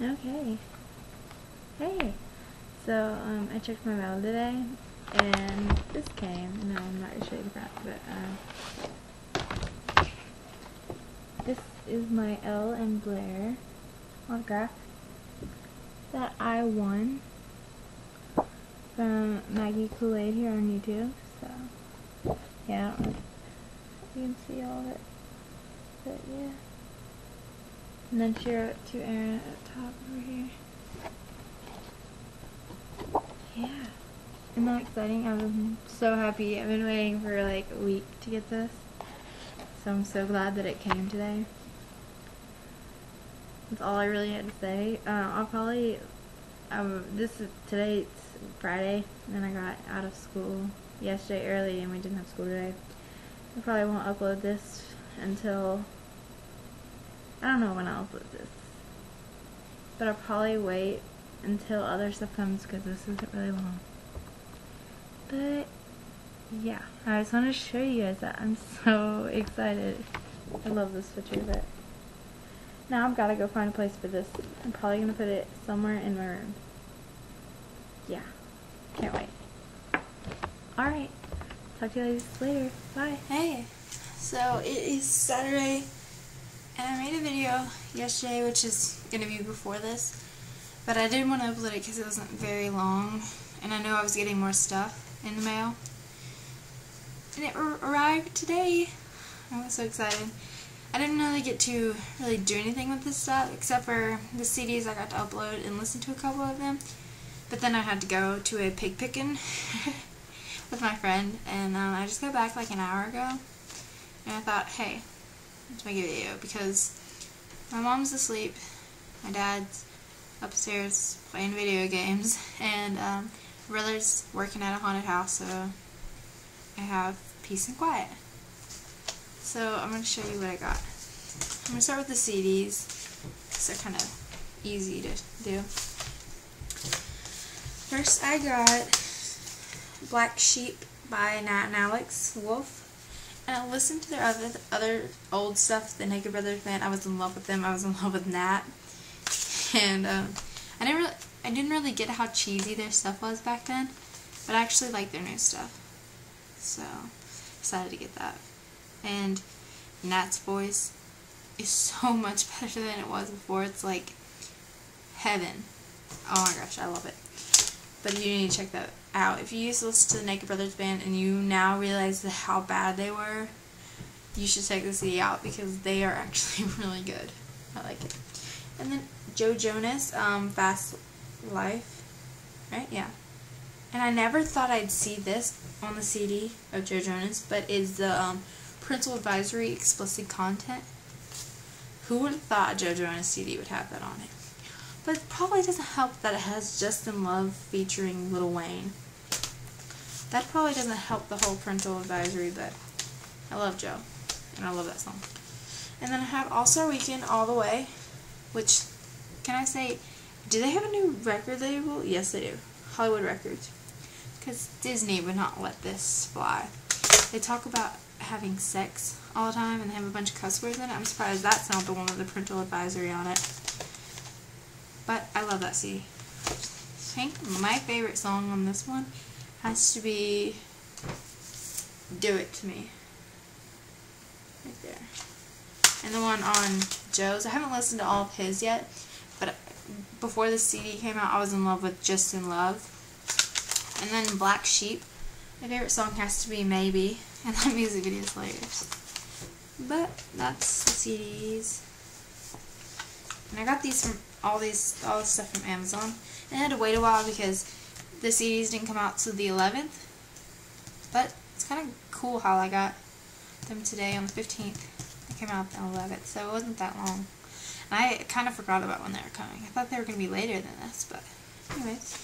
Okay. Hey. So, I checked my mail today, and this came. No, I'm not gonna show you the front, but, this is my Elle and Blair autograph that I won from Maggie Kool-Aid here on YouTube. So, yeah, I don't know if you can see all of it, but yeah. And then she wrote to Aaron at the top over here. Yeah. Isn't that exciting? I'm so happy. I've been waiting for like a week to get this. So I'm so glad that it came today. That's all I really had to say. I'll probably, today's Friday, and I got out of school yesterday early and we didn't have school today. I probably won't upload this until, I don't know when I'll upload this. But I'll probably wait until other stuff comes because this isn't really long. But yeah, I just want to show you guys that. I'm so excited. I love this picture, but now I've got to go find a place for this. I'm probably going to put it somewhere in my room. Yeah, can't wait. Alright, talk to you guys later. Bye. Hey, so it is Saturday, and I made a video yesterday, which is going to be before this. But I didn't want to upload it because it wasn't very long, and I knew I was getting more stuff in the mail. And it arrived today. I was so excited. I didn't really get to really do anything with this stuff, except for the CDs I got to upload and listen to a couple of them. But then I had to go to a pig picking with my friend, and I just got back like an hour ago. And I thought, hey, let's make a video, because my mom's asleep, my dad's upstairs playing video games, and my brother's working at a haunted house, so I have peace and quiet. So I'm going to show you what I got. I'm going to start with the CDs, because they're kind of easy to do. First I got Black Sheep by Nat and Alex Wolf. And I listened to their other old stuff, the Naked Brothers band. I was in love with them. I was in love with Nat. And I didn't really get how cheesy their stuff was back then, but I actually like their new stuff. So, excited to get that. And Nat's voice is so much better than it was before. It's like heaven. Oh my gosh, I love it. But you need to check that out. If you used to listen to the Naked Brothers band and you now realize how bad they were, you should check the CD out because they are actually really good. I like it. And then Joe Jonas, Fast Life, right? Yeah. And I never thought I'd see this on the CD of Joe Jonas, but it's the parental advisory explicit content. Who would have thought a Joe Jonas CD would have that on it? But it probably doesn't help that it has Justin Love featuring Lil Wayne. That probably doesn't help the whole parental advisory, but I love Joe, and I love that song. And then I have All Star Weekend All the Way, which, can I say, do they have a new record label? Yes, they do. Hollywood Records. Because Disney would not let this fly. They talk about having sex all the time, and they have a bunch of cuss words in it. I'm surprised that's not the one with the parental advisory on it. But I love that CD. I think my favorite song on this one has to be Do It To Me. Right there. And the one on Joe's, I haven't listened to all of his yet, but before the CD came out, I was in love with Just in Love. And then Black Sheep. My favorite song has to be Maybe, and that music video is hilarious. But that's the CDs. And I got these from all this stuff from Amazon. And I had to wait a while because the CDs didn't come out till the 11th. But it's kind of cool how I got them today on the 15th. They came out on the 11th, so it wasn't that long. And I kind of forgot about when they were coming. I thought they were going to be later than this, but anyways.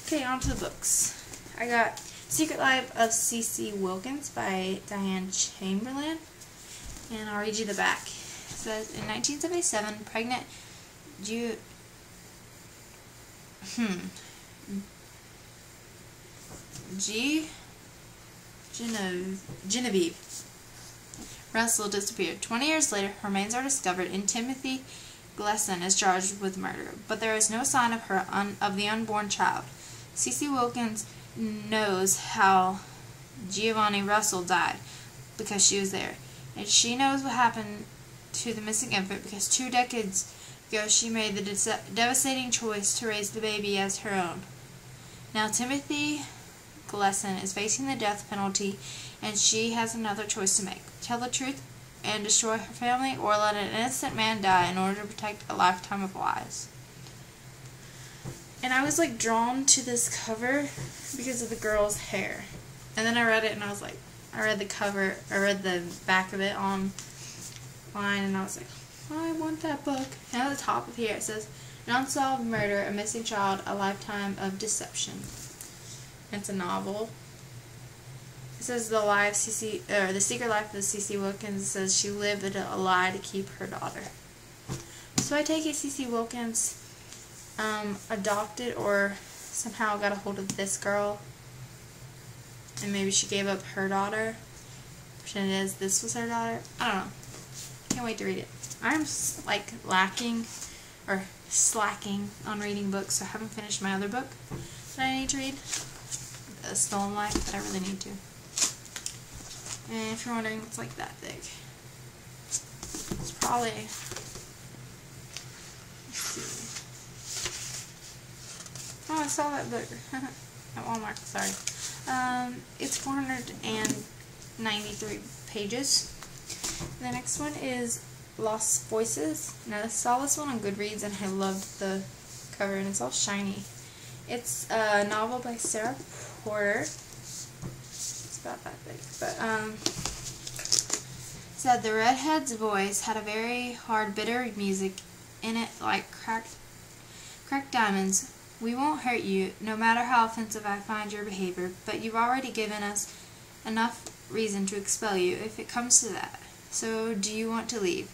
Okay, on to the books. I got Secret Life of C.C. Wilkins by Diane Chamberlain. And I'll read you the back. It says, in 1977, pregnant Genevieve Russell disappeared. 20 years later, her remains are discovered in Timothy Gleason is charged with murder, but there is no sign of the unborn child. Cece Wilkins knows how Giovanni Russell died because she was there, and she knows what happened to the missing infant because 2 decades ago she made the devastating choice to raise the baby as her own. Now Timothy Gleason is facing the death penalty, and she has another choice to make: tell the truth and destroy her family, or let an innocent man die in order to protect a lifetime of lies. And I was like drawn to this cover because of the girl's hair. And then I read it and I was like, I read the back of it online, and I was like, I want that book. And at the top of here it says, An Unsolved Murder, A Missing Child, A Lifetime of Deception. It's a novel. It says the secret life of Cece Wilkins. It says she lived a lie to keep her daughter. So I take it Cece Wilkins adopted or somehow got a hold of this girl, and maybe she gave up her daughter. Pretend this was her daughter. I don't know. Can't wait to read it. I'm like slacking on reading books, so I haven't finished my other book that I need to read, A Stolen Life, but I really need to. And if you're wondering, it's like that big. It's probably, let's see. Oh, I saw that book at Walmart. Sorry. It's 493 pages. The next one is Lost Voices. Now, I saw this one on Goodreads, and I loved the cover, and it's all shiny. It's a novel by Sarah Porter. It's about that big, but said the redhead's voice had a very hard, bitter music in it, like cracked diamonds. We won't hurt you, no matter how offensive I find your behavior, but you've already given us enough reason to expel you, if it comes to that. So, do you want to leave?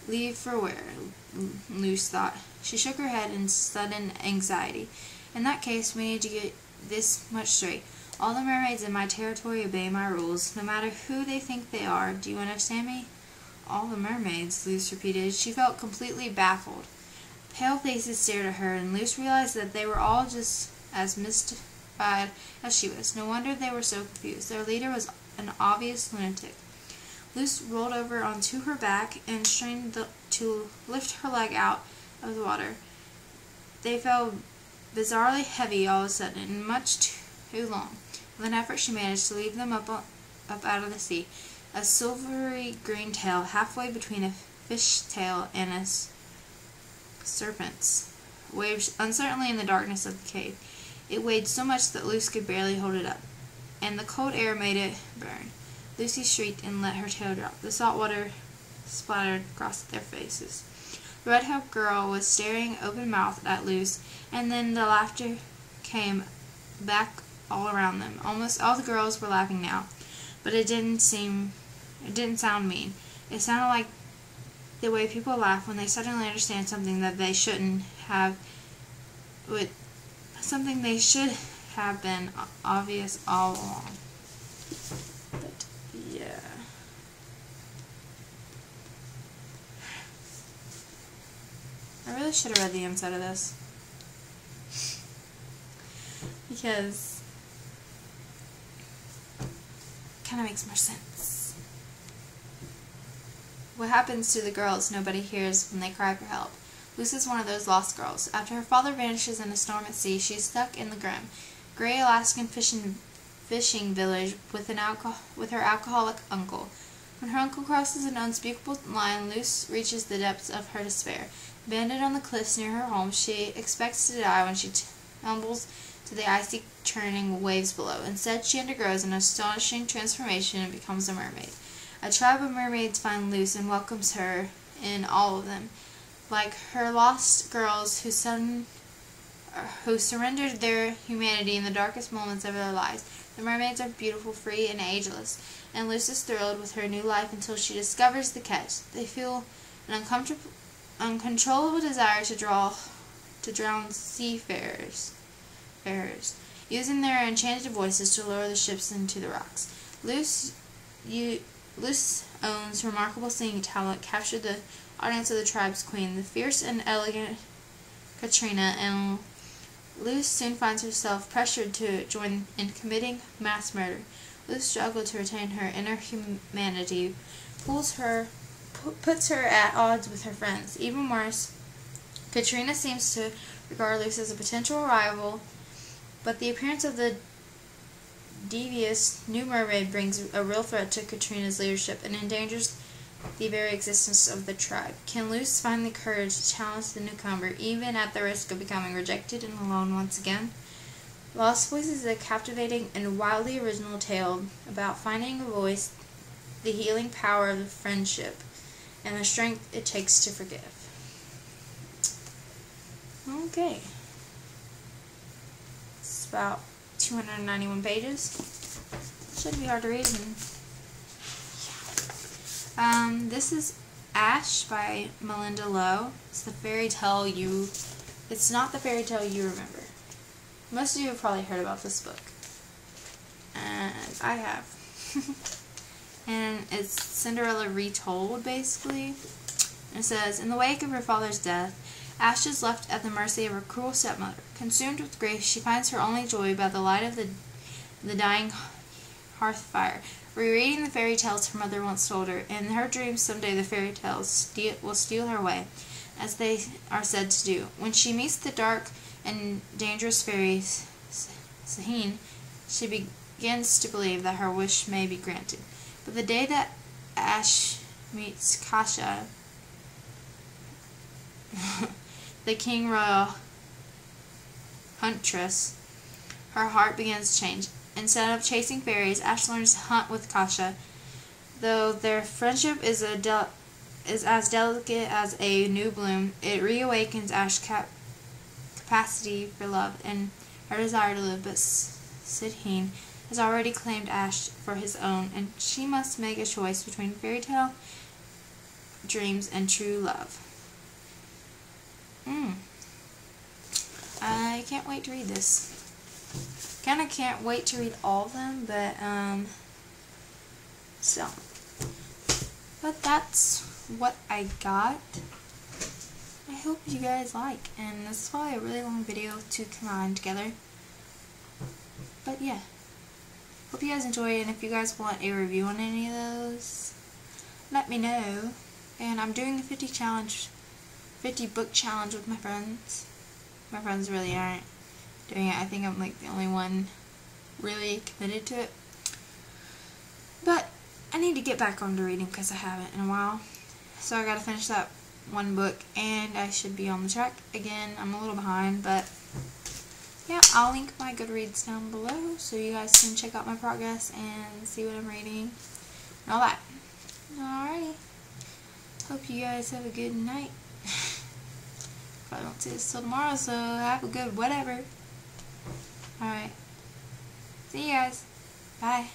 Leave for where? Luce thought. She shook her head in sudden anxiety. In that case, we need to get this much straight. All the mermaids in my territory obey my rules, no matter who they think they are. Do you understand me? All the mermaids, Luce repeated. She felt completely baffled. Pale faces stared at her, and Luce realized that they were all just as mystified as she was. No wonder they were so confused. Their leader was an obvious lunatic. Luce rolled over onto her back and strained to lift her leg out of the water. They felt bizarrely heavy all of a sudden, and much too long. With an effort, she managed to leave them up out of the sea. A silvery green tail, halfway between a fish tail and a serpent's, waved uncertainly in the darkness of the cave. It weighed so much that Luce could barely hold it up, and the cold air made it burn. Lucy shrieked and let her tail drop. The salt water splattered across their faces. The red-haired girl was staring open-mouthed at Luce, and then the laughter came back all around them. Almost all the girls were laughing now, but it didn't sound mean. It sounded like the way people laugh when they suddenly understand something that they shouldn't have, something they should have been obvious all along. But yeah. I really should have read the inside of this, because it kind of makes more sense. What happens to the girls nobody hears when they cry for help? Luce is one of those lost girls. After her father vanishes in a storm at sea, she is stuck in the gray Alaskan fishing village with her alcoholic uncle. When her uncle crosses an unspeakable line, Luce reaches the depths of her despair. Abandoned on the cliffs near her home, she expects to die when she tumbles to the icy, churning waves below. Instead, she undergoes an astonishing transformation and becomes a mermaid. A tribe of mermaids find Luce and welcomes her in, all of them. Like her lost girls who surrendered their humanity in the darkest moments of their lives, the mermaids are beautiful, free, and ageless, and Luce is thrilled with her new life until she discovers the catch. They feel an uncontrollable desire to drown seafarers, using their enchanted voices to lure the ships into the rocks. Luce's remarkable singing talent captured the audience of the tribe's queen, the fierce and elegant Katrina, and Luz soon finds herself pressured to join in committing mass murder. Luz struggles to retain her inner humanity, puts her at odds with her friends. Even worse, Katrina seems to regard Luz as a potential rival, but the appearance of the devious new mermaid brings a real threat to Katrina's leadership and endangers the very existence of the tribe. Can Luz find the courage to challenge the newcomer, even at the risk of becoming rejected and alone once again? Lost Voices is a captivating and wildly original tale about finding a voice, the healing power of friendship, and the strength it takes to forgive. Okay. It's about 291 pages. Shouldn't be hard to read. This is Ash by Melinda Lowe. It's the fairy tale it's not the fairy tale you remember. Most of you have probably heard about this book. And I have. And it's Cinderella retold, basically. And it says, in the wake of her father's death, Ash is left at the mercy of her cruel stepmother. Consumed with grief, she finds her only joy by the light of the dying hearth fire. Rereading the fairy tales her mother once told her, in her dreams someday the fairy tales will steal her away, as they are said to do. When she meets the dark and dangerous fairy Saheen, she begins to believe that her wish may be granted. But the day that Ash meets Kasha, the King Royal huntress, her heart begins to change. Instead of chasing fairies, Ash learns to hunt with Kasha. Though their friendship is as delicate as a new bloom, it reawakens Ash's capacity for love and her desire to live. But Saheen has already claimed Ash for his own, and she must make a choice between fairy tale dreams and true love. I can't wait to read this. Kinda can't wait to read all of them, but but that's what I got. I hope you guys like, and this is probably a really long video to combine together. But yeah, hope you guys enjoy it, and if you guys want a review on any of those, let me know. And I'm doing a 50 book challenge with my friends. My friends really aren't doing it. I think I'm like the only one really committed to it. But I need to get back onto reading because I haven't in a while. So I gotta finish that one book and I should be on the track again. I'm a little behind, but yeah, I'll link my Goodreads down below so you guys can check out my progress and see what I'm reading and all that. Alrighty. Hope you guys have a good night. Probably won't see this till tomorrow, so have a good whatever. Alright. See you guys. Bye.